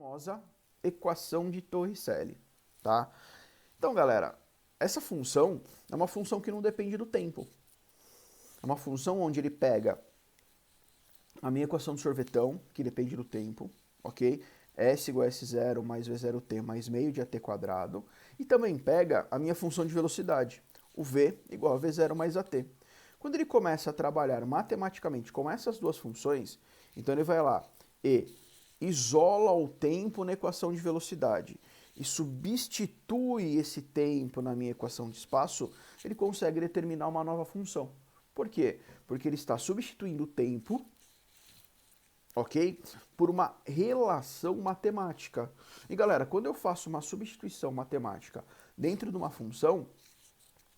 famosa equação de Torricelli, tá? Então, galera, essa função é uma função que não depende do tempo. É uma função onde ele pega a minha equação de sorvetão, que depende do tempo, ok? S igual a S0 mais V0t mais meio de AT quadrado. E também pega a minha função de velocidade, o V igual a V0 mais AT. Quando ele começa a trabalhar matematicamente com essas duas funções, então ele vai lá e isola o tempo na equação de velocidade e substitui esse tempo na minha equação de espaço, ele consegue determinar uma nova função. Por quê? Porque ele está substituindo o tempo, ok? Por uma relação matemática. E galera, quando eu faço uma substituição matemática dentro de uma função,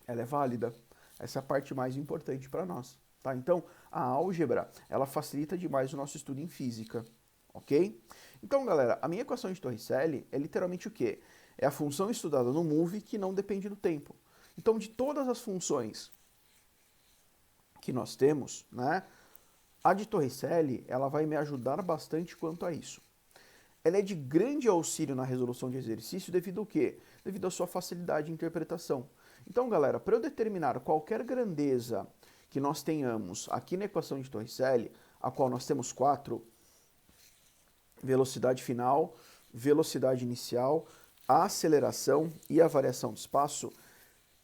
ela é válida. Essa é a parte mais importante para nós, tá? Então, a álgebra, ela facilita demais o nosso estudo em física, ok? Então, galera, a minha equação de Torricelli é literalmente o quê? É a função estudada no move que não depende do tempo. Então, de todas as funções que nós temos, né, a de Torricelli, ela vai me ajudar bastante quanto a isso. Ela é de grande auxílio na resolução de exercício devido ao quê? Devido à sua facilidade de interpretação. Então, galera, para eu determinar qualquer grandeza que nós tenhamos aqui na equação de Torricelli, a qual nós temos 4, velocidade final, velocidade inicial, a aceleração e a variação de espaço,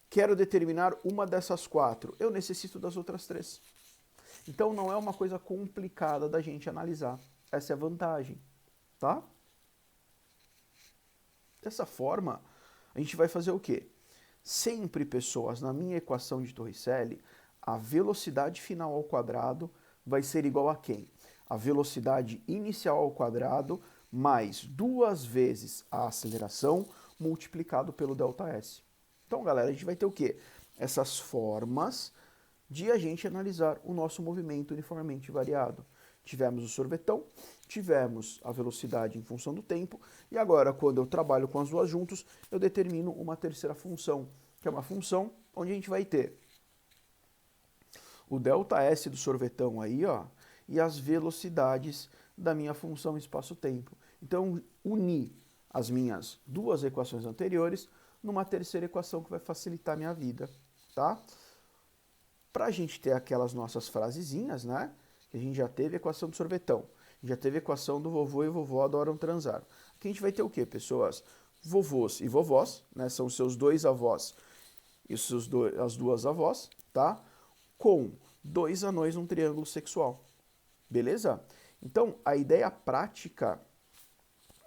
quero determinar uma dessas 4, eu necessito das outras 3. Então não é uma coisa complicada da gente analisar. Essa é a vantagem, tá? Dessa forma, a gente vai fazer o quê? Sempre, pessoas, na minha equação de Torricelli, a velocidade final ao quadrado vai ser igual a quem? A velocidade inicial ao quadrado mais 2 vezes a aceleração multiplicado pelo ΔS. Então, galera, a gente vai ter o quê? Essas formas de a gente analisar o nosso movimento uniformemente variado. Tivemos o sorvetão, tivemos a velocidade em função do tempo, e agora, quando eu trabalho com as duas juntos, eu determino uma terceira função, que é uma função onde a gente vai ter o ΔS do sorvetão aí, ó, e as velocidades da minha função espaço-tempo. Então, unir as minhas duas equações anteriores numa terceira equação que vai facilitar a minha vida, tá? Para a gente ter aquelas nossas frasezinhas, né? Que a gente já teve a equação do sorvetão, já teve a equação do vovô e vovó adoram transar. Aqui a gente vai ter o quê, pessoas? Vovôs e vovós, né? São os seus dois avós e as duas avós, tá? Com 2 anões num triângulo sexual. Beleza? Então, a ideia prática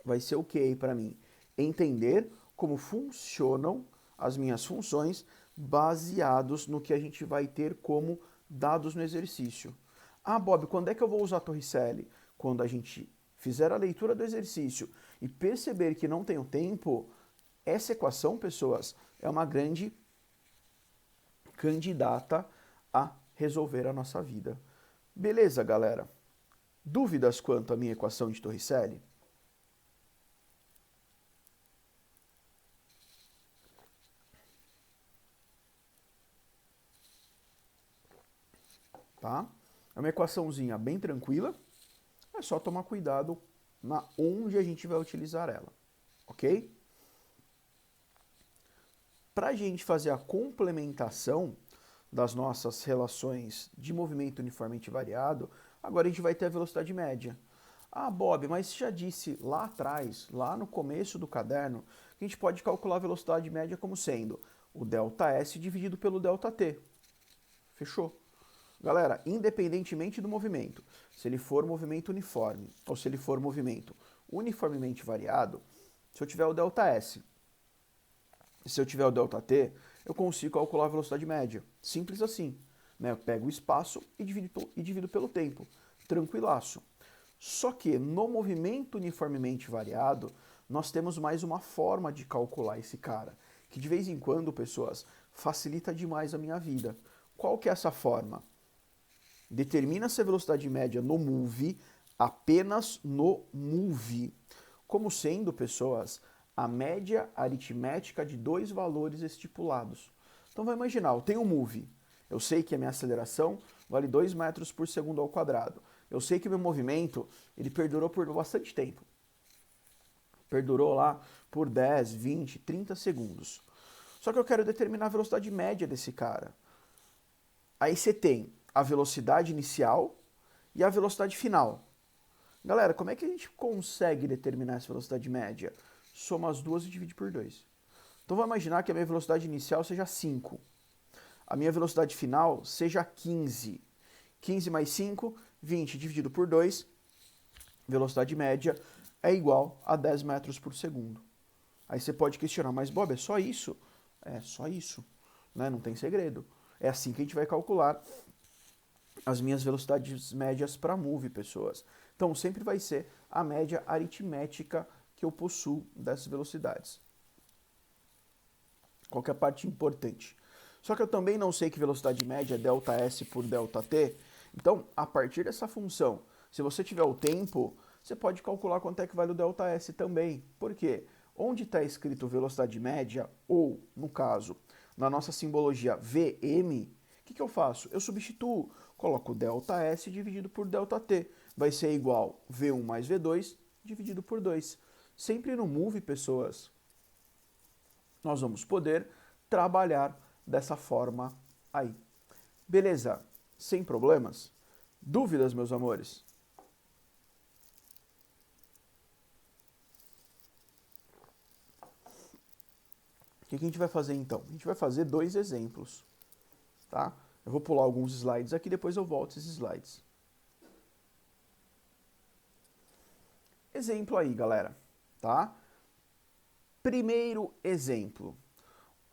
vai ser o que aí para mim? Entender como funcionam as minhas funções baseados no que a gente vai ter como dados no exercício. Ah, Bob, quando é que eu vou usar Torricelli? Quando a gente fizer a leitura do exercício e perceber que não tem o tempo, essa equação, pessoas, é uma grande candidata a resolver a nossa vida. Beleza, galera? Dúvidas quanto à minha equação de Torricelli? Tá? É uma equaçãozinha bem tranquila, é só tomar cuidado na onde a gente vai utilizar ela, ok? Para a gente fazer a complementação das nossas relações de movimento uniformemente variado, agora a gente vai ter a velocidade média. Ah, Bob, mas você já disse lá atrás, lá no começo do caderno, que a gente pode calcular a velocidade média como sendo o ΔS dividido pelo ΔT. Fechou? Galera, independentemente do movimento, se ele for movimento uniforme ou se ele for movimento uniformemente variado, se eu tiver o ΔS e se eu tiver o ΔT, eu consigo calcular a velocidade média. Simples assim. Né? Eu pego o espaço e divido pelo tempo. Tranquilaço. Só que no movimento uniformemente variado, nós temos mais uma forma de calcular esse cara, que de vez em quando, pessoas, facilita demais a minha vida. Qual que é essa forma? Determina-se a velocidade média no move, apenas no move, como sendo, pessoas, a média aritmética de 2 valores estipulados. Então vai imaginar, eu tenho um move, eu sei que a minha aceleração vale 2 metros por segundo ao quadrado. Eu sei que o meu movimento ele perdurou por bastante tempo. Perdurou lá por 10, 20, 30 segundos. Só que eu quero determinar a velocidade média desse cara. Aí você tem a velocidade inicial e a velocidade final. Galera, como é que a gente consegue determinar essa velocidade média? Soma as duas e divide por 2. Então vamos imaginar que a minha velocidade inicial seja 5. A minha velocidade final seja 15. 15 mais 5, 20 dividido por 2, velocidade média é igual a 10 metros por segundo. Aí você pode questionar, mas Bob, é só isso? É só isso, né? Não tem segredo. É assim que a gente vai calcular as minhas velocidades médias para move, pessoas. Então sempre vai ser a média aritmética que eu possuo dessas velocidades. Qual que é a parte importante? Só que eu também não sei que velocidade média é ΔS por ΔT. Então, a partir dessa função, se você tiver o tempo, você pode calcular quanto é que vale o ΔS também. Por quê? Onde está escrito velocidade média, ou, no caso, na nossa simbologia VM, o que eu faço? Eu substituo, coloco ΔS dividido por ΔT. Vai ser igual V1 mais V2 dividido por 2. Sempre no Move, pessoas, nós vamos poder trabalhar dessa forma aí. Beleza? Sem problemas? Dúvidas, meus amores? O que a gente vai fazer então? A gente vai fazer 2 exemplos, tá? Eu vou pular alguns slides aqui, depois eu volto esses slides. Exemplo aí, galera, tá? Primeiro exemplo.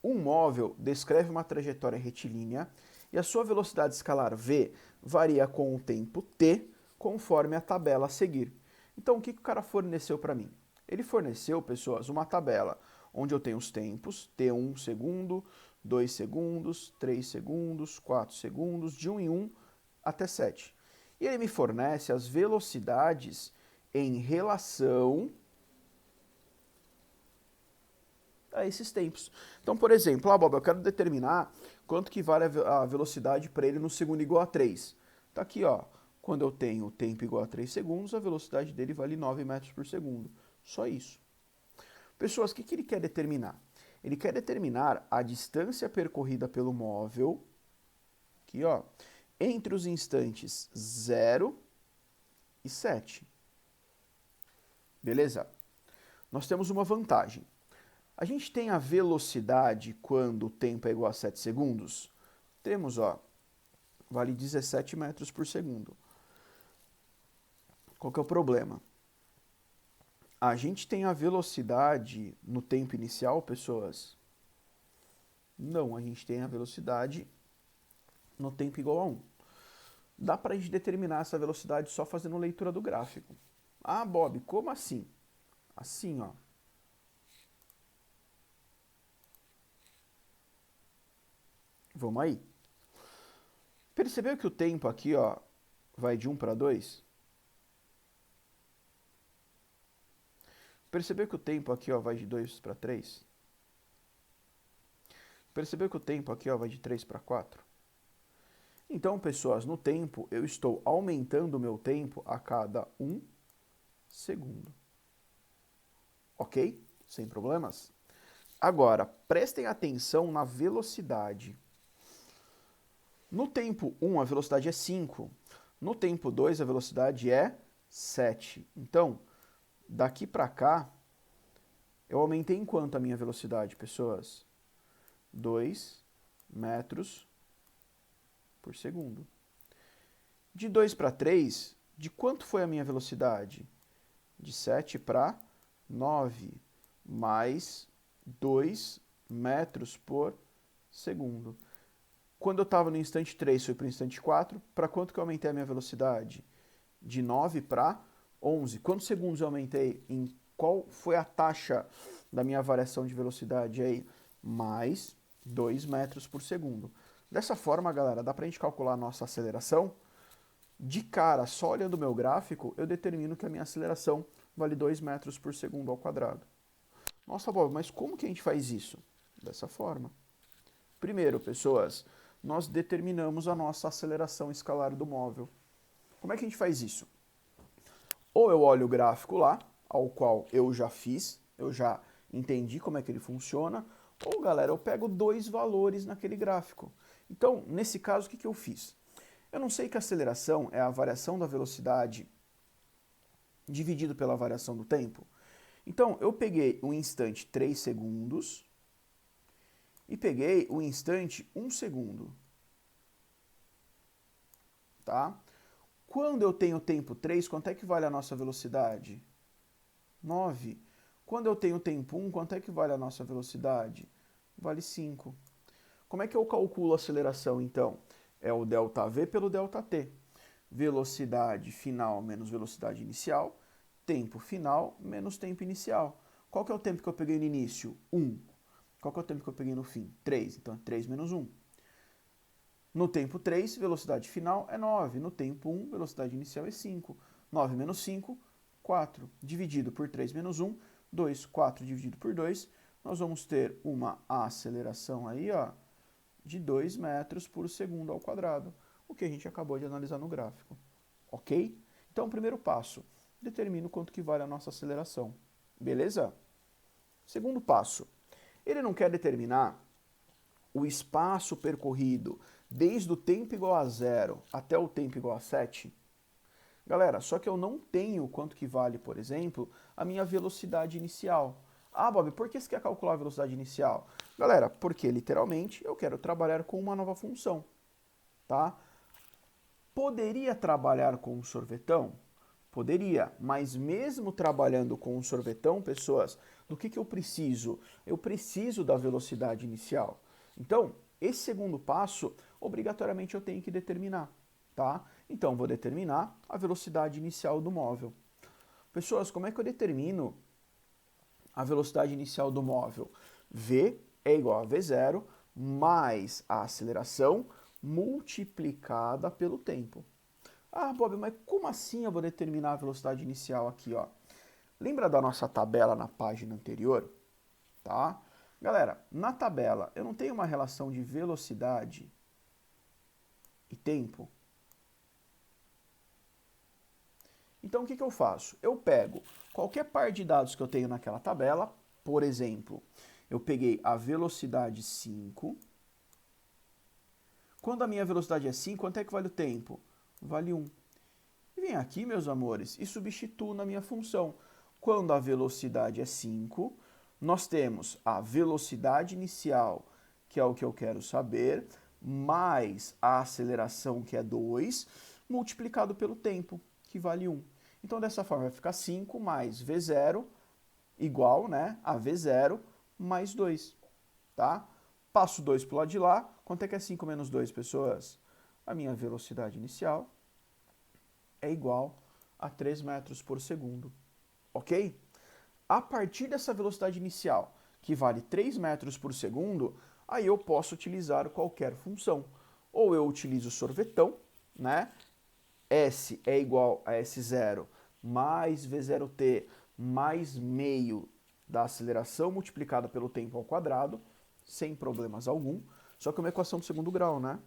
Um móvel descreve uma trajetória retilínea e a sua velocidade escalar v varia com o tempo t, conforme a tabela a seguir. Então, o que o cara forneceu para mim? Ele forneceu, pessoas, uma tabela onde eu tenho os tempos, t1 segundo, 2 segundos, 3 segundos, 4 segundos, de 1 em 1 até 7. E ele me fornece as velocidades em relação a esses tempos. Então, por exemplo, Bob, eu quero determinar quanto que vale a velocidade para ele no segundo igual a 3. Tá aqui, ó. Quando eu tenho o tempo igual a 3 segundos, a velocidade dele vale 9 metros por segundo. Só isso. Pessoas, o que ele quer determinar? Ele quer determinar a distância percorrida pelo móvel, aqui, ó, entre os instantes 0 e 7. Beleza? Nós temos uma vantagem. A gente tem a velocidade quando o tempo é igual a 7 segundos. Temos, ó, vale 17 metros por segundo. Qual que é o problema? A gente tem a velocidade no tempo inicial, pessoas? Não, a gente tem a velocidade no tempo igual a 1. Dá para a gente determinar essa velocidade só fazendo leitura do gráfico. Ah, Bob, como assim? Assim, ó. Vamos aí. Percebeu que o tempo aqui, ó, vai de 1 para 2? Percebeu que o tempo aqui, ó, vai de 2 para 3? Percebeu que o tempo aqui, ó, vai de 3 para 4? Então, pessoas, no tempo, eu estou aumentando o meu tempo a cada 1 segundo. Ok? Sem problemas? Agora, prestem atenção na velocidade. No tempo 1, a velocidade é 5. No tempo 2, a velocidade é 7. Então, daqui para cá, eu aumentei em quanto a minha velocidade, pessoas? 2 metros por segundo. De 2 para 3, de quanto foi a minha velocidade? De 7 para 9, mais 2 metros por segundo. Quando eu estava no instante 3, fui para o instante 4, para quanto que eu aumentei a minha velocidade? De 9 para 11. Quantos segundos eu aumentei? Em qual foi a taxa da minha variação de velocidade aí? Mais 2 metros por segundo. Dessa forma, galera, dá para a gente calcular a nossa aceleração. De cara, só olhando o meu gráfico, eu determino que a minha aceleração vale 2 metros por segundo ao quadrado. Nossa, Bob, mas como que a gente faz isso? Dessa forma. Primeiro, pessoas, nós determinamos a nossa aceleração escalar do móvel. Como é que a gente faz isso? Ou eu olho o gráfico lá, ao qual eu já fiz, eu já entendi como é que ele funciona, ou, galera, eu pego dois valores naquele gráfico. Então, nesse caso, o que eu fiz? Eu não sei que a aceleração é a variação da velocidade dividido pela variação do tempo. Então, eu peguei o instante 3 segundos e peguei o instante 1 segundo. Tá? Quando eu tenho tempo 3, quanto é que vale a nossa velocidade? 9. Quando eu tenho tempo 1, quanto é que vale a nossa velocidade? Vale 5. Como é que eu calculo a aceleração, então? É o ΔV pelo ΔT. Velocidade final menos velocidade inicial, tempo final menos tempo inicial. Qual que é o tempo que eu peguei no início? 1. Qual que é o tempo que eu peguei no fim? 3. Então, é 3 menos 1. No tempo 3, velocidade final é 9. No tempo 1, velocidade inicial é 5. 9 menos 5, 4. Dividido por 3 menos 1, 2. 4 dividido por 2, nós vamos ter uma aceleração aí, ó, de 2 metros por segundo ao quadrado, o que a gente acabou de analisar no gráfico. Ok? Então, primeiro passo, determino quanto que vale a nossa aceleração. Beleza? Segundo passo, ele não quer determinar o espaço percorrido desde o tempo igual a 0 até o tempo igual a 7? Galera, só que eu não tenho quanto que vale, por exemplo, a minha velocidade inicial. Ah, Bob, por que você quer calcular a velocidade inicial? Galera, porque literalmente eu quero trabalhar com uma nova função, tá? Poderia trabalhar com um sorvetão? Poderia, mas mesmo trabalhando com um sorvetão, pessoas, do que eu preciso? Eu preciso da velocidade inicial. Então, esse segundo passo, obrigatoriamente eu tenho que determinar, tá? Então, vou determinar a velocidade inicial do móvel. Pessoas, como é que eu determino a velocidade inicial do móvel? V é igual a V0 mais a aceleração multiplicada pelo tempo. Ah, Bob, mas como assim eu vou determinar a velocidade inicial aqui, ó? Lembra da nossa tabela na página anterior? Tá? Galera, na tabela eu não tenho uma relação de velocidade e tempo? Então o que eu faço? Eu pego qualquer par de dados que eu tenho naquela tabela, por exemplo, eu peguei a velocidade 5. Quando a minha velocidade é 5, quanto é que vale o tempo? Vale 1. E vem aqui, meus amores, e substituo na minha função. Quando a velocidade é 5, nós temos a velocidade inicial, que é o que eu quero saber, mais a aceleração, que é 2, multiplicado pelo tempo, que vale 1. Então, dessa forma, vai ficar 5 mais V0 igual, né, a V0 mais 2, tá? Passo 2 para o lado de lá. Quanto é que é 5 menos 2, pessoas? A minha velocidade inicial é igual a 3 metros por segundo, ok? A partir dessa velocidade inicial, que vale 3 metros por segundo, aí eu posso utilizar qualquer função. Ou eu utilizo o sorvetão, né? S é igual a S0 mais V0t mais meio da aceleração multiplicada pelo tempo ao quadrado, sem problemas algum, só que é uma equação do segundo grau, né?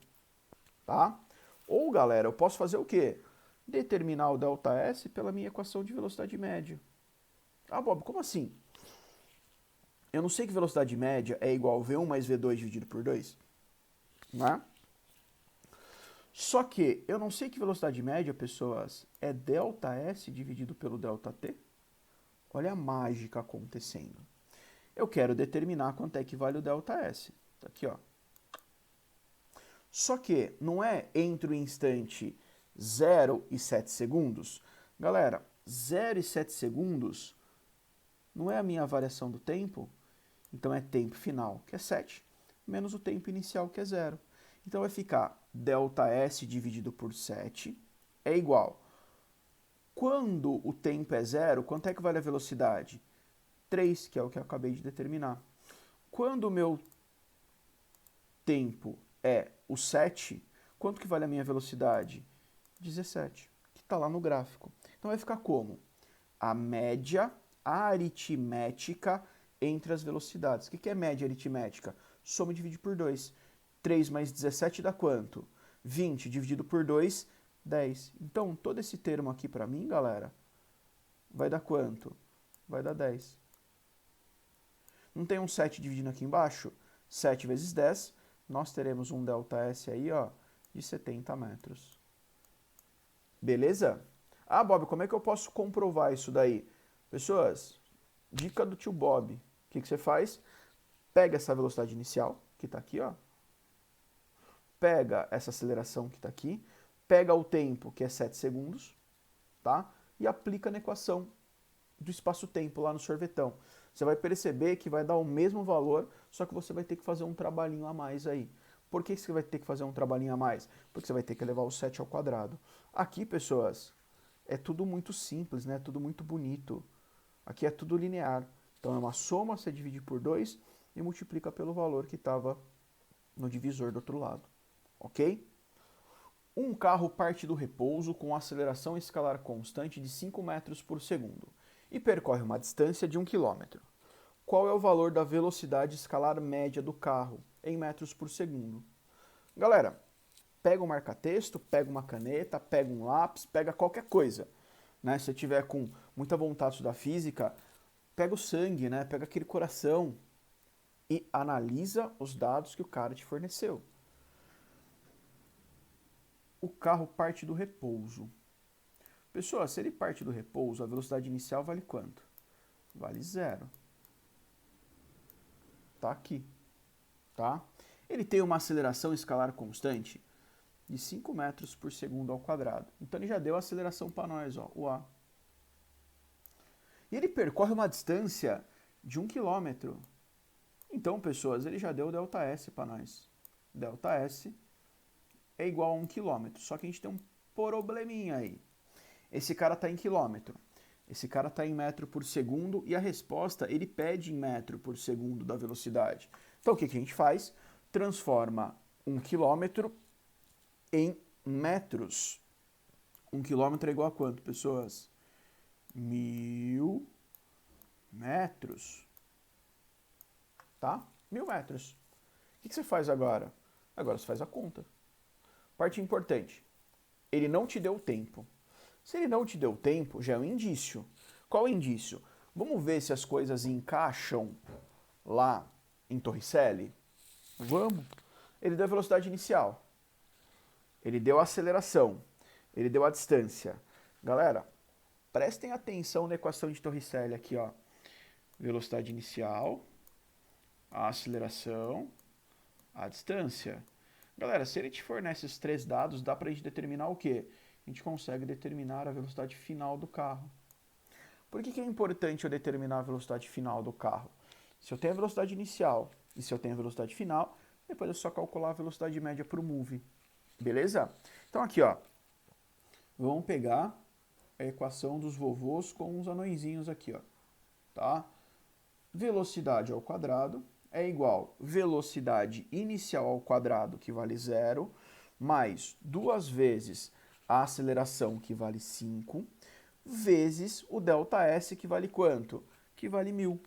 Tá? Ou, galera, eu posso fazer o quê? Determinar o ΔS pela minha equação de velocidade média. Ah, Bob, como assim? Eu não sei que velocidade média é igual a V1 mais V2 dividido por 2, né? Só que eu não sei que velocidade média, pessoas, é ΔS dividido pelo ΔT. Olha a mágica acontecendo. Eu quero determinar quanto é que vale o ΔS. Tá aqui, ó. Só que não é entre o instante 0 e 7 segundos. Galera, 0 e 7 segundos não é a minha variação do tempo? Então é tempo final, que é 7, menos o tempo inicial, que é 0. Então vai ficar ΔS dividido por 7 é igual. Quando o tempo é 0, quanto é que vale a velocidade? 3, que é o que eu acabei de determinar. Quando o meu tempo é o 7, quanto que vale a minha velocidade? 17, que está lá no gráfico. Então vai ficar como? A média aritmética entre as velocidades. O que é média aritmética? Soma e divide por 2. 3 mais 17 dá quanto? 20 dividido por 2, 10. Então, todo esse termo aqui para mim, galera, vai dar quanto? vai dar 10. Não tem um 7 dividindo aqui embaixo? 7 vezes 10, nós teremos um ΔS aí, ó, de 70 metros. Beleza? Ah, Bob, como é que eu posso comprovar isso daí? Pessoas, dica do tio Bob. O que você faz? Pega essa velocidade inicial, que está aqui, ó. Pega essa aceleração que está aqui. Pega o tempo, que é 7 segundos, tá? E aplica na equação do espaço-tempo lá no sorvetão. Você vai perceber que vai dar o mesmo valor, só que você vai ter que fazer um trabalhinho a mais aí. Por que você vai ter que fazer um trabalhinho a mais? Porque você vai ter que elevar o 7 ao quadrado. Aqui, pessoas, é tudo muito simples, né? Tudo muito bonito. Aqui é tudo linear. Então é uma soma, você divide por 2 e multiplica pelo valor que estava no divisor do outro lado. Ok? Um carro parte do repouso com aceleração escalar constante de 5 metros por segundo e percorre uma distância de 1 km. Qual é o valor da velocidade escalar média do carro em metros por segundo? Galera, pega um marca-texto, pega uma caneta, pega um lápis, pega qualquer coisa. Né? Se você tiver com muita vontade de estudar física, pega o sangue, né? Pega aquele coração e analisa os dados que o cara te forneceu. O carro parte do repouso. Pessoal, se ele parte do repouso, a velocidade inicial vale quanto? Vale 0. Tá aqui. Tá? Ele tem uma aceleração escalar constante de 5 metros por segundo ao quadrado. Então ele já deu a aceleração para nós, ó, o A. E ele percorre uma distância de 1 km. Então, pessoas, ele já deu o ΔS para nós. ΔS é igual a 1 km. Só que a gente tem um probleminha aí. Esse cara está em quilômetro. Esse cara está em metro por segundo e a resposta ele pede em metro por segundo da velocidade. Então o que a gente faz? Transforma 1 quilômetro em metros. 1 quilômetro é igual a quanto, pessoas? 1000 metros. Tá? 1000 metros. O que você faz agora? Agora você faz a conta. Parte importante. Ele não te deu tempo. Se ele não te deu tempo, já é um indício. Qual é o indício? Vamos ver se as coisas encaixam lá em Torricelli? Vamos. Ele deu a velocidade inicial. Ele deu a aceleração. Ele deu a distância. Galera, prestem atenção na equação de Torricelli aqui, ó. Velocidade inicial, a aceleração, a distância. Galera, se ele te fornece esses 3 dados, dá pra gente determinar o quê? A gente consegue determinar a velocidade final do carro. Por que é importante eu determinar a velocidade final do carro? Se eu tenho a velocidade inicial e se eu tenho a velocidade final, depois é só calcular a velocidade média para o move. Beleza? Então aqui, ó, vamos pegar a equação dos vovôs com os anõezinhos aqui, ó, tá? Velocidade ao quadrado é igual a velocidade inicial ao quadrado, que vale 0, mais 2 vezes a aceleração, que vale 5, vezes o ΔS, que vale quanto? Que vale 1000.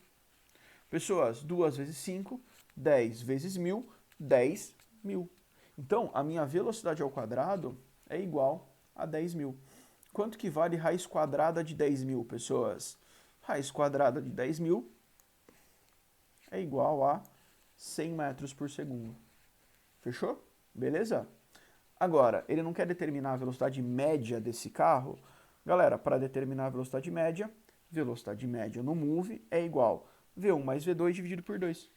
Pessoas, 2 vezes 5, 10 vezes 1000, 10.000. Então, a minha velocidade ao quadrado é igual a 10.000. Quanto que vale raiz quadrada de 10.000, pessoas? Raiz quadrada de 10.000 é igual a 100 metros por segundo. Fechou? Beleza? Agora, ele não quer determinar a velocidade média desse carro? Galera, para determinar a velocidade média no move é igual a V1 mais V2 dividido por 2.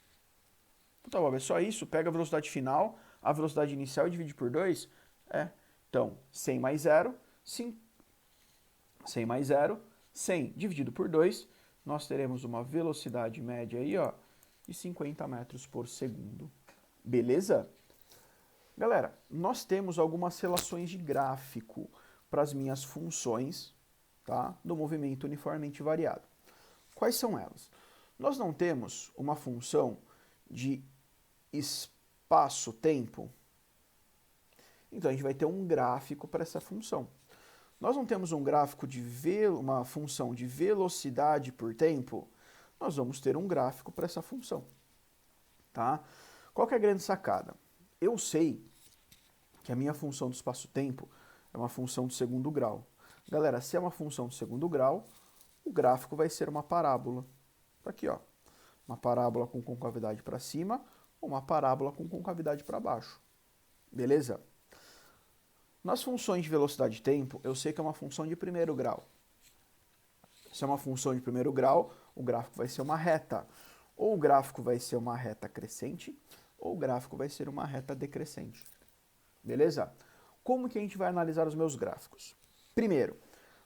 Tá bom, é só isso? Pega a velocidade final, a velocidade inicial e divide por 2? É. Então, 100 mais 0, 100 mais 0, 100 dividido por 2, nós teremos uma velocidade média aí, ó, de 50 metros por segundo. Beleza? Galera, nós temos algumas relações de gráfico para as minhas funções, tá, do movimento uniformemente variado. Quais são elas? Nós não temos uma função de espaço-tempo, então a gente vai ter um gráfico para essa função. Nós não temos um gráfico de uma função de velocidade por tempo, nós vamos ter um gráfico para essa função. Tá? Qual que é a grande sacada? Eu sei que a minha função do espaço-tempo é uma função de segundo grau. Galera, se é uma função de segundo grau, o gráfico vai ser uma parábola. Tá aqui, ó. Uma parábola com concavidade para cima ou uma parábola com concavidade para baixo. Beleza? Nas funções de velocidade e tempo, eu sei que é uma função de primeiro grau. Se é uma função de primeiro grau, o gráfico vai ser uma reta. Ou o gráfico vai ser uma reta crescente, ou o gráfico vai ser uma reta decrescente. Beleza? Como que a gente vai analisar os meus gráficos? Primeiro,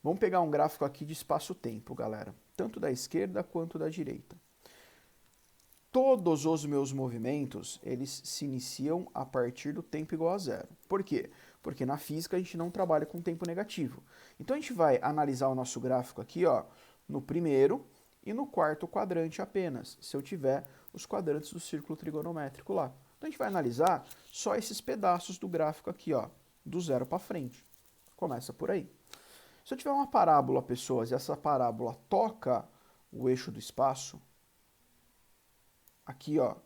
vamos pegar um gráfico aqui de espaço-tempo, galera. Tanto da esquerda quanto da direita. Todos os meus movimentos, eles se iniciam a partir do tempo igual a zero. Por quê? Porque na física a gente não trabalha com tempo negativo. Então a gente vai analisar o nosso gráfico aqui, ó, no primeiro e no quarto quadrante apenas, se eu tiver os quadrantes do círculo trigonométrico lá. Então a gente vai analisar só esses pedaços do gráfico aqui, ó, do zero para frente. Começa por aí. Se eu tiver uma parábola, pessoas, e essa parábola toca o eixo do espaço, aqui, ó,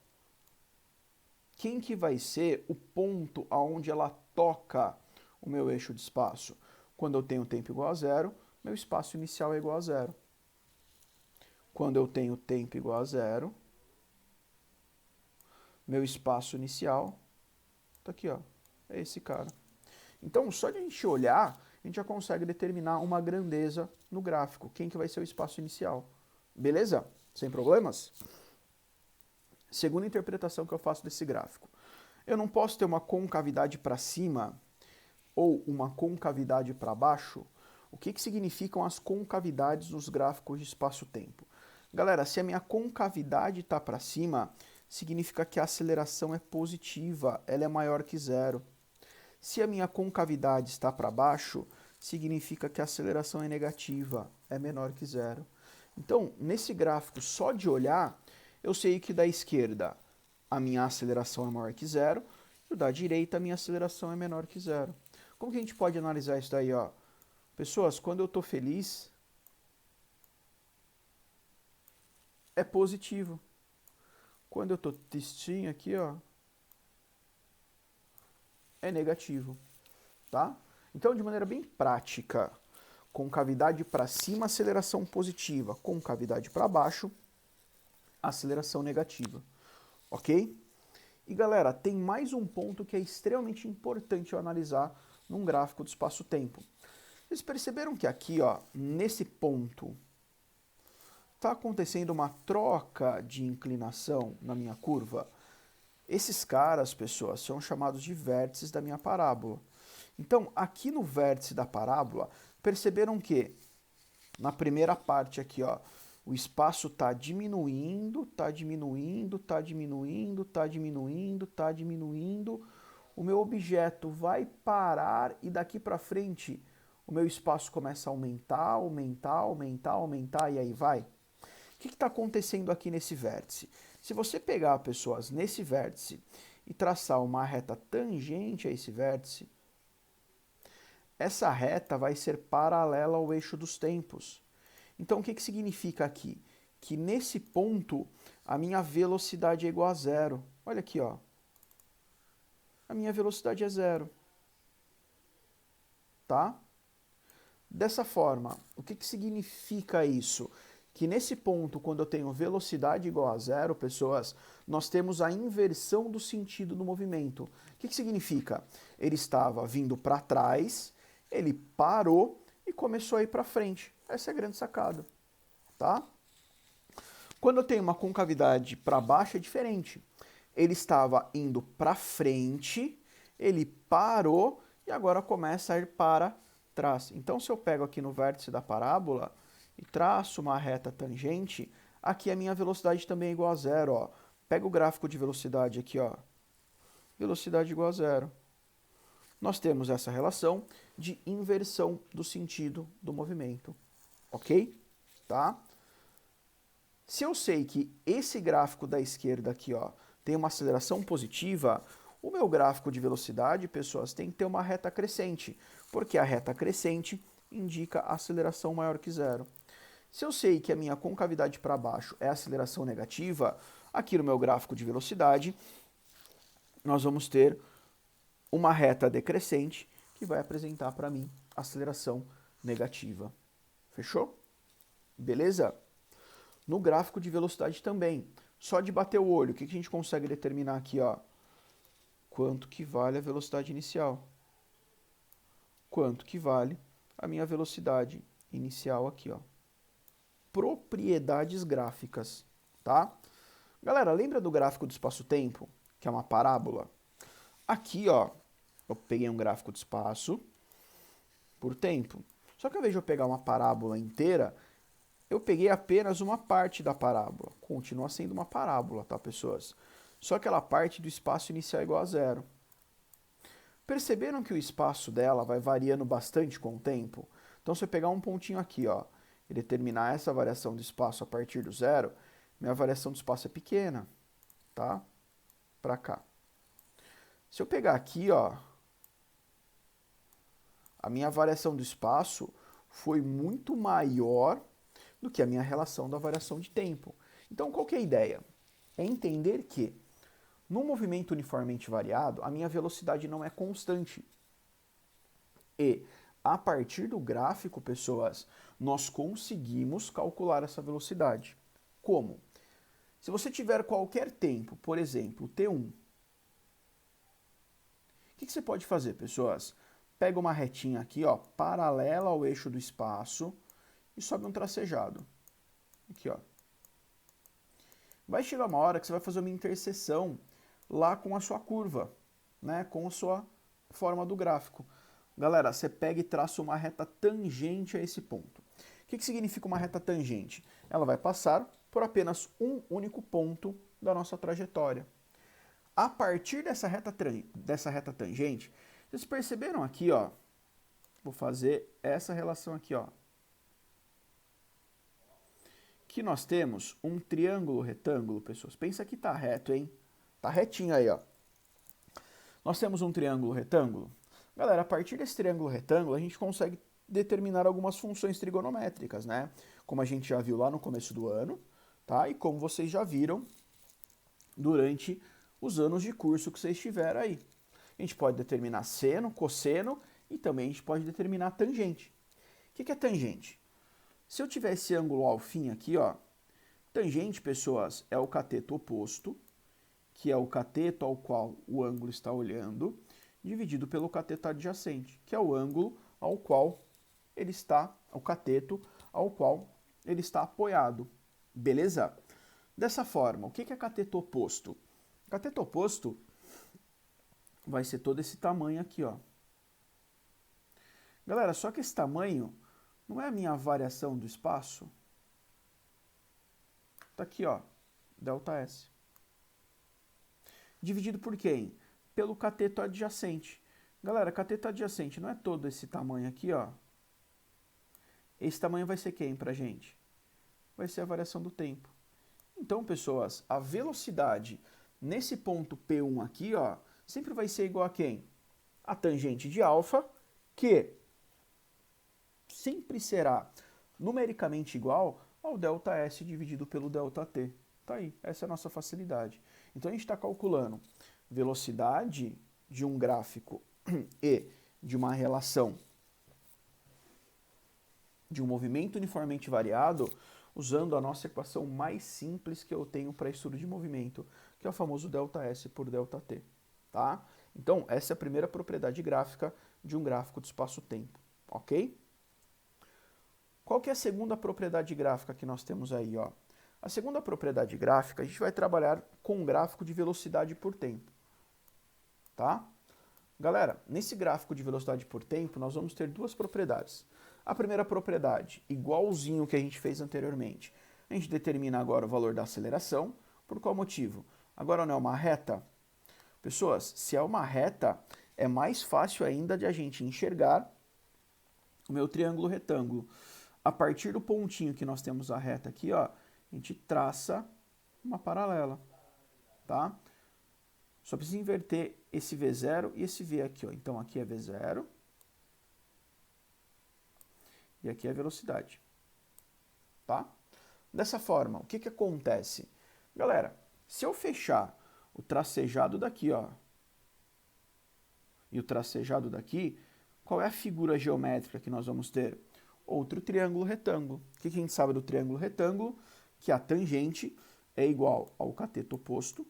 quem que vai ser o ponto aonde ela toca o meu eixo de espaço? Quando eu tenho tempo igual a zero, meu espaço inicial é igual a zero. Quando eu tenho tempo igual a zero, meu espaço inicial tá aqui, ó, é esse cara. Então, só de a gente olhar, a gente já consegue determinar uma grandeza no gráfico. Quem que vai ser o espaço inicial? Beleza? Sem problemas? Segunda interpretação que eu faço desse gráfico. Eu não posso ter uma concavidade para cima ou uma concavidade para baixo. O que significam as concavidades nos gráficos de espaço-tempo? Galera, se a minha concavidade está para cima, significa que a aceleração é positiva, ela é maior que zero. Se a minha concavidade está para baixo, significa que a aceleração é negativa, é menor que zero. Então, nesse gráfico, só de olhar, eu sei que da esquerda a minha aceleração é maior que zero, e da direita a minha aceleração é menor que zero. Como que a gente pode analisar isso daí, ó? Pessoas, quando eu estou feliz, é positivo. Quando eu estou tristinho aqui, ó, é negativo, tá? Então, de maneira bem prática, concavidade para cima, aceleração positiva, concavidade para baixo, aceleração negativa, ok? E galera, tem mais um ponto que é extremamente importante eu analisar num gráfico do espaço-tempo. Vocês perceberam que aqui, ó, nesse ponto, está acontecendo uma troca de inclinação na minha curva? Esses caras, pessoas, são chamados de vértices da minha parábola. Então, aqui no vértice da parábola, perceberam que na primeira parte aqui, ó, o espaço está diminuindo, está diminuindo, está diminuindo, está diminuindo, está diminuindo. O meu objeto vai parar e daqui para frente o meu espaço começa a aumentar, aumentar, aumentar, aumentar e aí vai. O que está acontecendo aqui nesse vértice? Se você pegar, pessoas, nesse vértice e traçar uma reta tangente a esse vértice, essa reta vai ser paralela ao eixo dos tempos. Então, o que significa aqui? Que nesse ponto, a minha velocidade é igual a zero. Olha aqui, ó. A minha velocidade é zero. Tá? Dessa forma, o que significa isso? Que nesse ponto, quando eu tenho velocidade igual a zero, pessoas, nós temos a inversão do sentido do movimento. O que significa? Ele estava vindo para trás, ele parou e começou a ir para frente. Essa é a grande sacada, tá? Quando eu tenho uma concavidade para baixo é diferente. Ele estava indo para frente, ele parou e agora começa a ir para trás. Então, se eu pego aqui no vértice da parábola e traço uma reta tangente, aqui a minha velocidade também é igual a zero, ó. Pega o gráfico de velocidade aqui, ó. Velocidade igual a zero. Nós temos essa relação de inversão do sentido do movimento. Ok? Tá? Se eu sei que esse gráfico da esquerda aqui, ó, tem uma aceleração positiva, o meu gráfico de velocidade, pessoas, tem que ter uma reta crescente, porque a reta crescente indica aceleração maior que zero. Se eu sei que a minha concavidade para baixo é aceleração negativa, aqui no meu gráfico de velocidade, nós vamos ter uma reta decrescente que vai apresentar para mim aceleração negativa. Fechou? beleza? No gráfico de velocidade também. Só de bater o olho, o que a gente consegue determinar aqui, ó? Quanto que vale a velocidade inicial? Quanto que vale a minha velocidade inicial aqui, ó? Propriedades gráficas, tá? Galera, lembra do gráfico do espaço-tempo, que é uma parábola? Aqui, ó, eu peguei um gráfico de espaço por tempo. Só que ao invés de eu pegar uma parábola inteira, eu peguei apenas uma parte da parábola. Continua sendo uma parábola, tá, pessoas? Só aquela parte do espaço inicial é igual a zero. Perceberam que o espaço dela vai variando bastante com o tempo? Então, se eu pegar um pontinho aqui, ó, e determinar essa variação do espaço a partir do zero, minha variação do espaço é pequena, tá? Pra cá. Se eu pegar aqui, ó, a minha variação do espaço foi muito maior do que a minha relação da variação de tempo. Então, qual que é a ideia? É entender que, num movimento uniformemente variado, a minha velocidade não é constante. E, a partir do gráfico, pessoas, nós conseguimos calcular essa velocidade. Como? Se você tiver qualquer tempo, por exemplo, T1, o que você pode fazer, pessoas? Pega uma retinha aqui, ó, paralela ao eixo do espaço e sobe um tracejado. Aqui, ó. Vai chegar uma hora que você vai fazer uma interseção lá com a sua curva, né, com a sua forma do gráfico. Galera, você pega e traça uma reta tangente a esse ponto. O que significa uma reta tangente? Ela vai passar por apenas um único ponto da nossa trajetória. A partir dessa reta tangente, vocês perceberam aqui, ó, vou fazer essa relação aqui, ó, que nós temos um triângulo retângulo, pessoas. Pensa que tá reto, hein? Tá retinho aí, ó. Nós temos um triângulo retângulo. Galera, a partir desse triângulo retângulo, a gente consegue determinar algumas funções trigonométricas, né? Como a gente já viu lá no começo do ano, tá? E como vocês já viram durante os anos de curso que vocês tiveram aí. A gente pode determinar seno, cosseno e também a gente pode determinar tangente. O que é tangente? Se eu tiver esse ângulo alfim aqui, ó, tangente, pessoas, é o cateto oposto, que é o cateto ao qual o ângulo está olhando, dividido pelo cateto adjacente, que é o ângulo ao qual ele está, o cateto ao qual ele está apoiado. Beleza? Dessa forma, o que é cateto oposto? Cateto oposto vai ser todo esse tamanho aqui, ó. Galera, só que esse tamanho não é a minha variação do espaço? Tá aqui, ó, ΔS. Dividido por quem? Pelo cateto adjacente. Galera, cateto adjacente não é todo esse tamanho aqui, ó. Esse tamanho vai ser quem pra gente? Vai ser a variação do tempo. Então, pessoas, a velocidade nesse ponto P1 aqui, ó, sempre vai ser igual a quem? A tangente de alfa, que sempre será numericamente igual ao ΔS dividido pelo ΔT. Tá aí, essa é a nossa facilidade. Então a gente está calculando velocidade de um gráfico e de uma relação de um movimento uniformemente variado usando a nossa equação mais simples que eu tenho para estudo de movimento, que é o famoso ΔS por ΔT. Tá? Então, essa é a primeira propriedade gráfica de um gráfico de espaço-tempo. Ok? Qual que é a segunda propriedade gráfica que nós temos aí, ó? A segunda propriedade gráfica, a gente vai trabalhar com um gráfico de velocidade por tempo, tá? Galera, nesse gráfico de velocidade por tempo, nós vamos ter duas propriedades. A primeira propriedade, igualzinho que a gente fez anteriormente. A gente determina agora o valor da aceleração. Por qual motivo? Agora não é uma reta? Pessoas, se é uma reta, é mais fácil ainda de a gente enxergar o meu triângulo retângulo. A partir do pontinho que nós temos a reta aqui, ó, a gente traça uma paralela, tá? Só precisa inverter esse V0 e esse V aqui, ó. Então aqui é V0 e aqui é a velocidade, tá? Dessa forma, o que que acontece? Galera, se eu fechar o tracejado daqui, ó, e o tracejado daqui, qual é a figura geométrica que nós vamos ter? outro triângulo retângulo. O que a gente sabe do triângulo retângulo? Que a tangente é igual ao cateto oposto,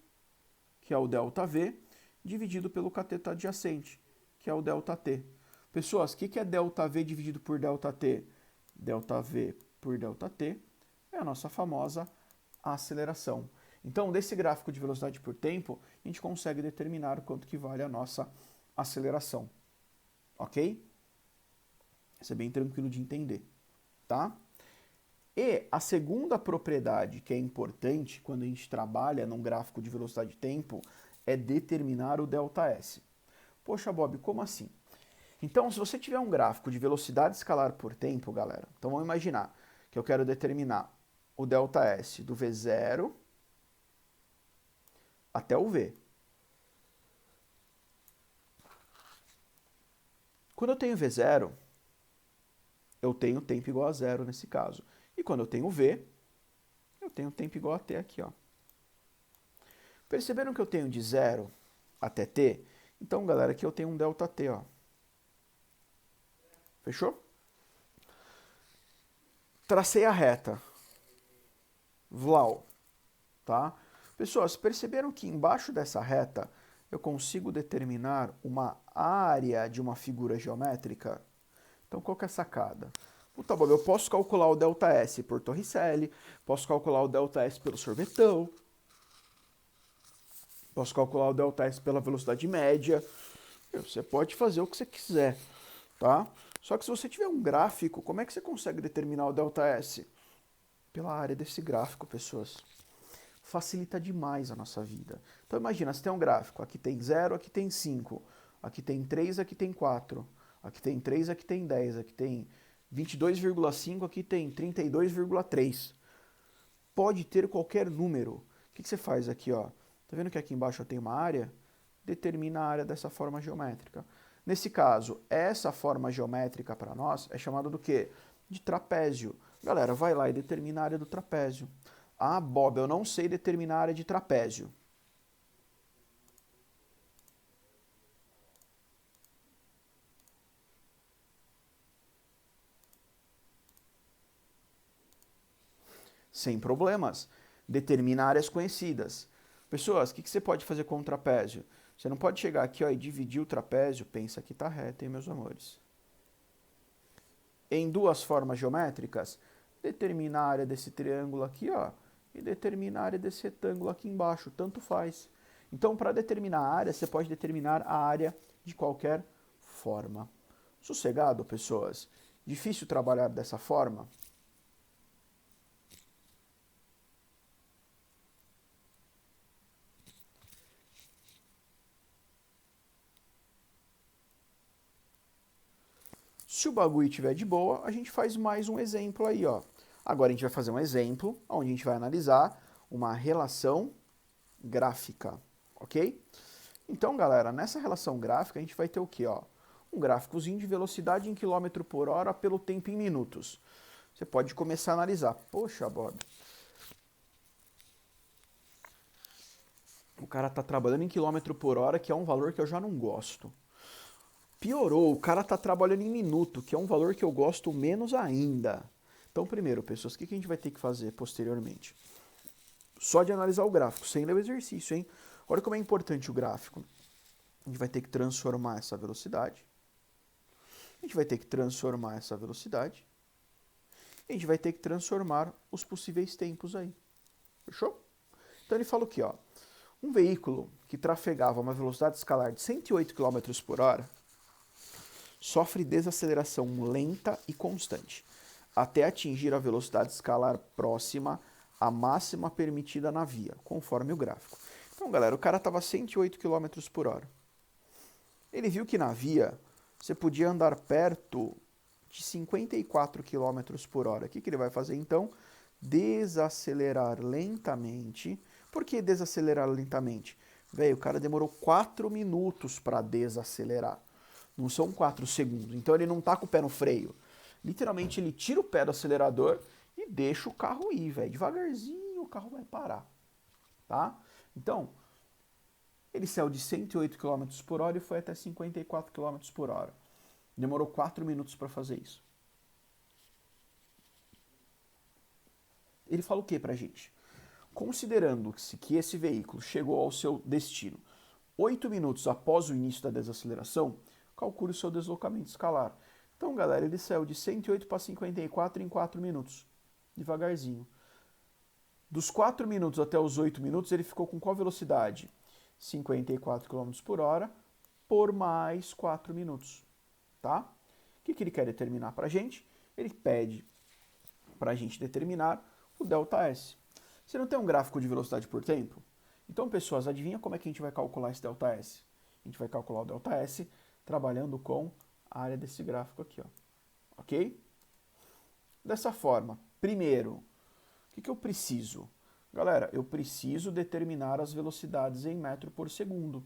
que é o ΔV, dividido pelo cateto adjacente, que é o ΔT. Pessoas, o que é ΔV dividido por ΔT? ΔV por ΔT é a nossa famosa aceleração. Então, desse gráfico de velocidade por tempo, a gente consegue determinar quanto que vale a nossa aceleração. Ok? Isso é bem tranquilo de entender, tá? E a segunda propriedade que é importante quando a gente trabalha num gráfico de velocidade de tempo é determinar o ΔS. Poxa, Bob, como assim? Então, se você tiver um gráfico de velocidade escalar por tempo, galera, então vamos imaginar que eu quero determinar o ΔS do V0 até o V. Quando eu tenho V0, eu tenho tempo igual a zero nesse caso. E quando eu tenho V, eu tenho tempo igual a T aqui, ó. Perceberam que eu tenho de 0 até T? Então, galera, aqui eu tenho um ΔT, ó. Fechou? Tracei a reta. Vlau. Tá? Pessoas, perceberam que embaixo dessa reta eu consigo determinar uma área de uma figura geométrica? Então, qual que é a sacada? Puta, Bob, eu posso calcular o ΔS por Torricelli, posso calcular o ΔS pelo sorvetão, posso calcular o ΔS pela velocidade média. Você pode fazer o que você quiser, tá? Só que se você tiver um gráfico, como é que você consegue determinar o ΔS? Pela área desse gráfico, pessoas. Facilita demais a nossa vida. Então imagina, você tem um gráfico, aqui tem 0, aqui tem 5, aqui tem 3, aqui tem 4, aqui tem 3, aqui tem 10, aqui tem 22,5, aqui tem 32,3. Pode ter qualquer número. O que você faz aqui, ó? Tá vendo que aqui embaixo eu tenho uma área? Determina a área dessa forma geométrica. Nesse caso, essa forma geométrica para nós é chamada do quê? De trapézio. Galera, vai lá e determina a área do trapézio. Ah, Bob, eu não sei determinar a área de trapézio. Sem problemas. Determina áreas conhecidas. Pessoas, o que você pode fazer com o trapézio? Você não pode chegar aqui, ó, e dividir o trapézio. Pensa que está reto, hein, meus amores? Em duas formas geométricas, determina a área desse triângulo aqui, ó, e determina a área desse retângulo aqui embaixo. Tanto faz. Então, para determinar a área, você pode determinar a área de qualquer forma. Sossegado, pessoas? Difícil trabalhar dessa forma? Se o bagulho estiver de boa, a gente faz mais um exemplo aí, ó. Agora a gente vai fazer um exemplo onde a gente vai analisar uma relação gráfica, ok? Então, galera, nessa relação gráfica a gente vai ter o quê, ó? Um gráficozinho de velocidade em quilômetro por hora pelo tempo em minutos. Você pode começar a analisar. Poxa, Bob, o cara tá trabalhando em quilômetro por hora, que é um valor que eu já não gosto. Piorou, o cara tá trabalhando em minuto, que é um valor que eu gosto menos ainda. Então, primeiro, pessoas, o que a gente vai ter que fazer posteriormente? Só de analisar o gráfico, sem ler o exercício, hein? Olha como é importante o gráfico. A gente vai ter que transformar essa velocidade. A gente vai ter que transformar essa velocidade. E a gente vai ter que transformar os possíveis tempos aí. Fechou? Então ele fala aqui, ó. Um veículo que trafegava a uma velocidade escalar de 108 km por hora sofre desaceleração lenta e constante, até atingir a velocidade escalar próxima à máxima permitida na via, conforme o gráfico. Então, galera, o cara estava a 108 km por hora. Ele viu que na via você podia andar perto de 54 km por hora. O que ele vai fazer então? Desacelerar lentamente. Por que desacelerar lentamente? Velho, o cara demorou 4 minutos para desacelerar. Não são 4 segundos. Então ele não tá com o pé no freio. Literalmente ele tira o pé do acelerador e deixa o carro ir, velho. Devagarzinho o carro vai parar. Tá? Então, ele saiu de 108 km por hora e foi até 54 km por hora. Demorou 4 minutos para fazer isso. Ele fala o que pra gente? Considerando-se que esse veículo chegou ao seu destino 8 minutos após o início da desaceleração, calcule o seu deslocamento escalar. Então, galera, ele saiu de 108 para 54 em 4 minutos, devagarzinho. Dos 4 minutos até os 8 minutos, ele ficou com qual velocidade? 54 km por hora por mais 4 minutos, tá? O que ele quer determinar para a gente? Ele pede para a gente determinar o ΔS. Você não tem um gráfico de velocidade por tempo? Então, pessoas, adivinha como é que a gente vai calcular esse ΔS? A gente vai calcular o ΔS trabalhando com a área desse gráfico aqui, ó. Ok? Dessa forma, primeiro, o que eu preciso? Galera, eu preciso determinar as velocidades em metro por segundo.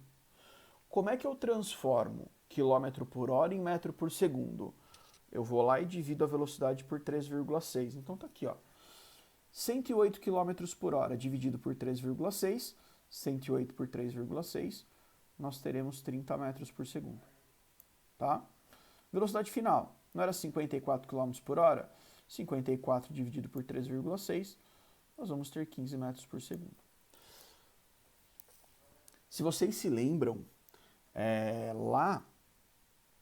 Como é que eu transformo quilômetro por hora em metro por segundo? Eu vou lá e divido a velocidade por 3,6. Então tá aqui, ó. 108 km por hora dividido por 3,6, 108 por 3,6, nós teremos 30 metros por segundo. Tá? Velocidade final, não era 54 km por hora? 54 dividido por 3,6, nós vamos ter 15 metros por segundo. Se vocês se lembram, lá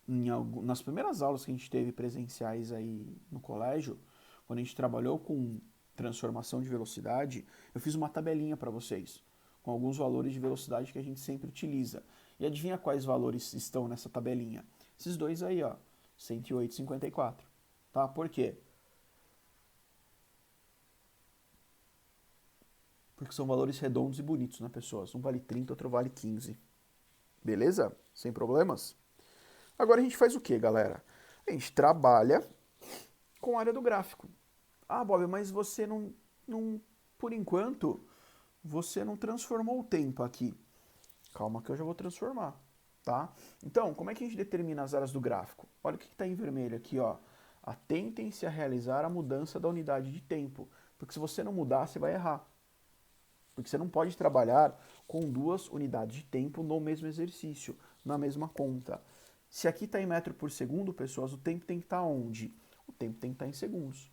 nas primeiras aulas que a gente teve presenciais aí no colégio, quando a gente trabalhou com transformação de velocidade, eu fiz uma tabelinha para vocês, com alguns valores de velocidade que a gente sempre utiliza. E adivinha quais valores estão nessa tabelinha? Esses dois aí, ó, 108 e 54. Tá? Por quê? Porque são valores redondos e bonitos, né, pessoas? Um vale 30, outro vale 15. Beleza? Sem problemas? Agora a gente faz o que, galera? A gente trabalha com a área do gráfico. Ah, Bob, mas você não, por enquanto, você não transformou o tempo aqui. Calma que eu já vou transformar, tá? Então, como é que a gente determina as áreas do gráfico? Olha o que está em vermelho aqui, ó. Atentem-se a realizar a mudança da unidade de tempo, porque se você não mudar, você vai errar. Porque você não pode trabalhar com duas unidades de tempo no mesmo exercício, na mesma conta. Se aqui está em metro por segundo, pessoas, o tempo tem que estar onde? O tempo tem que estar em segundos.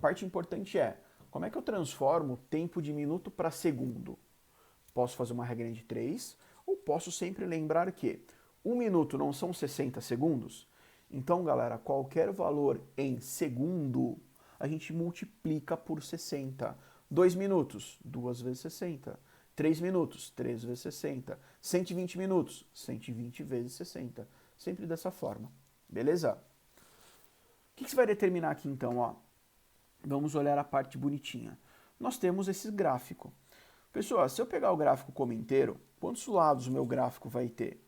Parte importante é, como é que eu transformo tempo de minuto para segundo? Posso fazer uma regrinha de 3, ou posso sempre lembrar que 1 minuto não são 60 segundos? Então, galera, qualquer valor em segundo, a gente multiplica por 60. 2 minutos, 2 vezes 60. 3 minutos, 3 vezes 60. 120 minutos, 120 vezes 60. Sempre dessa forma. Beleza? O que você vai determinar aqui então? Ó? Vamos olhar a parte bonitinha. Nós temos esse gráfico. Pessoal, se eu pegar o gráfico como inteiro, quantos lados o meu gráfico vai ter?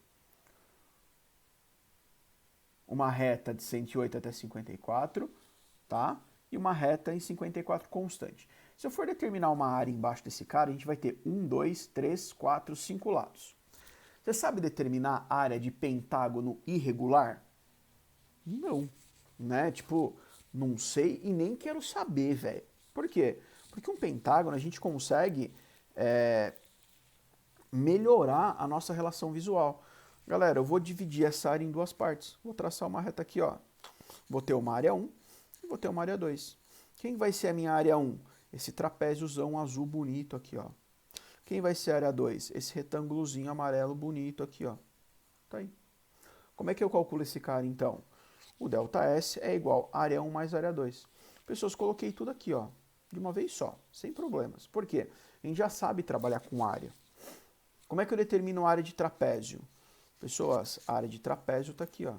Uma reta de 108 até 54, tá? E uma reta em 54 constante. Se eu for determinar uma área embaixo desse cara, a gente vai ter 1, 2, 3, 4, 5 lados. Você sabe determinar a área de pentágono irregular? Não, né? Tipo, não sei e nem quero saber, velho. Por quê? Porque um pentágono a gente consegue melhorar a nossa relação visual. Galera, eu vou dividir essa área em duas partes. Vou traçar uma reta aqui, ó. Vou ter uma área 1 e vou ter uma área 2. Quem vai ser a minha área 1? Esse trapéziozão azul bonito aqui, ó. Quem vai ser a área 2? Esse retângulozinho amarelo bonito aqui, ó. Tá aí. Como é que eu calculo esse cara, então? O ΔS é igual a área 1 mais área 2. Pessoas, coloquei tudo aqui, ó, de uma vez só, sem problemas. Por quê? A gente já sabe trabalhar com área. Como é que eu determino a área de trapézio? Pessoas, a área de trapézio está aqui, ó.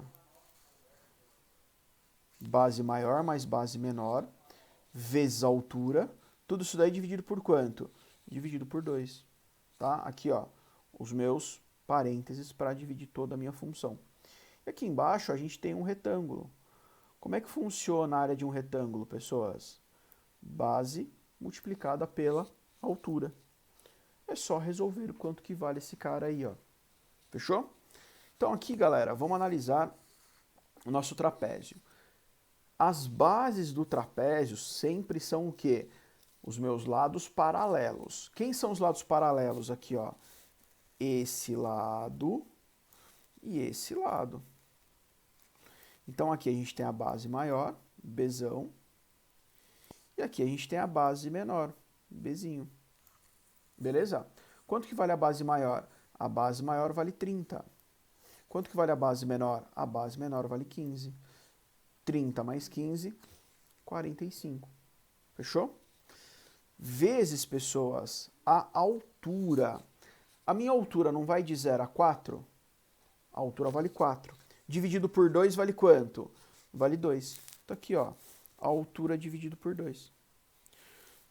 Base maior mais base menor, vezes a altura. Tudo isso daí dividido por quanto? Dividido por 2. Tá? Aqui, ó, os meus parênteses para dividir toda a minha função. E aqui embaixo a gente tem um retângulo. Como é que funciona a área de um retângulo, pessoas? Base multiplicada pela altura. É só resolver o quanto que vale esse cara aí, ó. Fechou? Então aqui, galera, vamos analisar o nosso trapézio. As bases do trapézio sempre são o quê? Os meus lados paralelos. Quem são os lados paralelos aqui, ó? Esse lado e esse lado. Então aqui a gente tem a base maior, Bzão, E aqui a gente tem a base menor, Bzinho. Beleza? Quanto que vale a base maior? A base maior vale 30. Quanto que vale a base menor? A base menor vale 15. 30 mais 15, 45. Fechou? Vezes, pessoas, a altura. A minha altura não vai de 0 a 4? A altura vale 4. Dividido por 2 vale quanto? Vale 2. Então aqui, ó, a altura dividido por 2.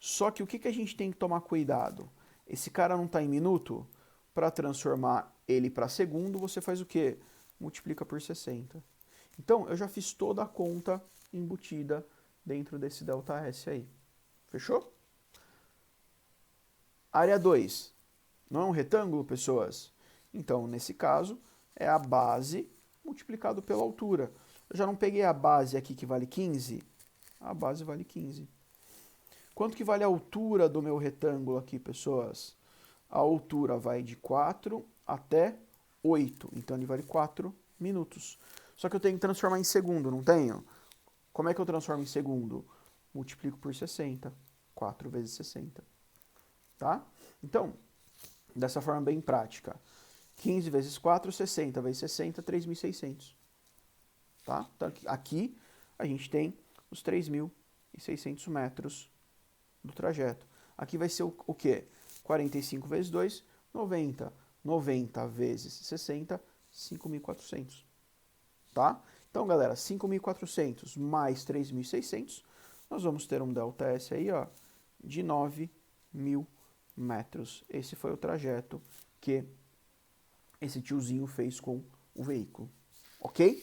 Só que o que a gente tem que tomar cuidado? Esse cara não está em minuto? Para transformar ele para segundo, você faz o quê? Multiplica por 60. Então, eu já fiz toda a conta embutida dentro desse ΔS aí. Fechou? Área 2. Não é um retângulo, pessoas? Então, nesse caso, é a base multiplicado pela altura. Eu já não peguei a base aqui que vale 15? A base vale 15. Quanto que vale a altura do meu retângulo aqui, pessoas? A altura vai de 4 até 8. Então, ele vale 4 minutos. Só que eu tenho que transformar em segundo, não tenho? Como é que eu transformo em segundo? Multiplico por 60. 4 vezes 60. Tá? Então, dessa forma bem prática. 15 vezes 4, 60 vezes 60, 3.600. Tá? Então, aqui a gente tem os 3.600 metros do trajeto. Aqui vai ser o quê? 45 vezes 2, 90. 90 vezes 60, 5.400. Tá? Então, galera, 5.400 mais 3.600, nós vamos ter um ΔS aí, ó, de 9.000 metros. Esse foi o trajeto que esse tiozinho fez com o veículo. Ok?